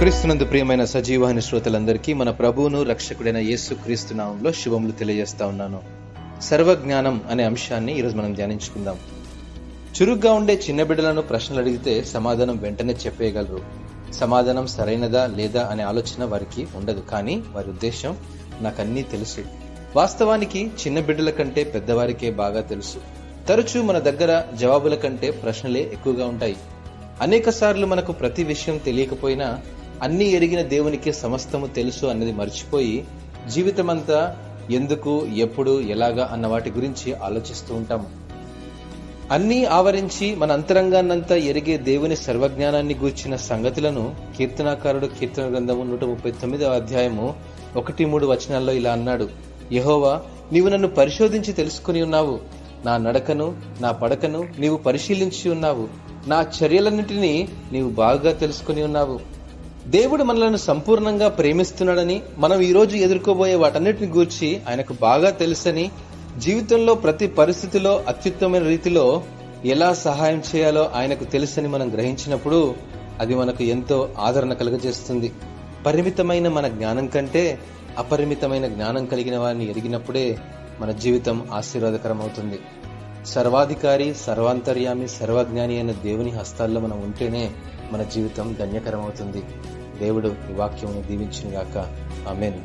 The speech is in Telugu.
క్రీస్తునందు ప్రియమైన సజీవాహిని శ్రోతలందరికీ మన ప్రభువును రక్షకుడైన యేసు క్రీస్తు నామంలో శుభములు తెలియజేస్తా ఉన్నాను. సర్వజ్ఞానం అనే అంశాన్ని ఈరోజు మనం ధ్యానించుకుందాం. చురుగ్గా ఉండే చిన్న బిడ్డలను ప్రశ్నలు అడిగితే సమాధానం వెంటనే చెప్పేయగలరు. సమాధానం సరైనదా లేదా అనే ఆలోచన వారికి ఉండదు. కానీ వారి ఉద్దేశం నాకన్నీ తెలుసు. వాస్తవానికి చిన్న బిడ్డల కంటే పెద్దవారికే బాగా తెలుసు. తరచూ మన దగ్గర జవాబుల కంటే ప్రశ్నలే ఎక్కువగా ఉంటాయి. అనేక సార్లు మనకు ప్రతి విషయం తెలియకపోయినా అన్నీ ఎరిగిన దేవునికి సమస్తము తెలుసు అన్నది మర్చిపోయి జీవితమంతా ఎందుకు, ఎప్పుడు, ఎలాగా అన్న వాటి గురించి ఆలోచిస్తూ ఉంటాము. అన్నీ ఆవరించి మన అంతరంగాన్నంతా ఎరిగే దేవుని సర్వజ్ఞానాన్ని గూర్చిన సంగతులను కీర్తనాకారుడు కీర్తన గ్రంథము 139వ అధ్యాయము 1-3 వచనాల్లో ఇలా అన్నాడు: యెహోవా, నీవు నన్ను పరిశోధించి తెలుసుకుని ఉన్నావు. నా నడకను నా పడకను నీవు పరిశీలించి ఉన్నావు. నా చర్యలన్నిటినీ నీవు బాగా తెలుసుకుని ఉన్నావు. దేవుడు మనలను సంపూర్ణంగా ప్రేమిస్తున్నాడని, మనం ఈరోజు ఎదుర్కోబోయే వాటన్నిటిని గూర్చి ఆయనకు బాగా తెలుసని, జీవితంలో ప్రతి పరిస్థితిలో అత్యుత్తమైన రీతిలో ఎలా సహాయం చేయాలో ఆయనకు తెలుసని మనం గ్రహించినప్పుడు అది మనకు ఎంతో ఆదరణ కలుగజేస్తుంది. పరిమితమైన మన జ్ఞానం కంటే అపరిమితమైన జ్ఞానం కలిగిన వారిని ఎరిగినప్పుడే మన జీవితం ఆశీర్వాదకరమవుతుంది. సర్వాధికారి, సర్వాంతర్యామి, సర్వజ్ఞాని అయిన దేవుని హస్తాల్లో మనం ఉంటేనే మన జీవితం ధన్యకరమవుతుంది. దేవుడు ఈ వాక్యమును దీవించును గాక. ఆమేన్.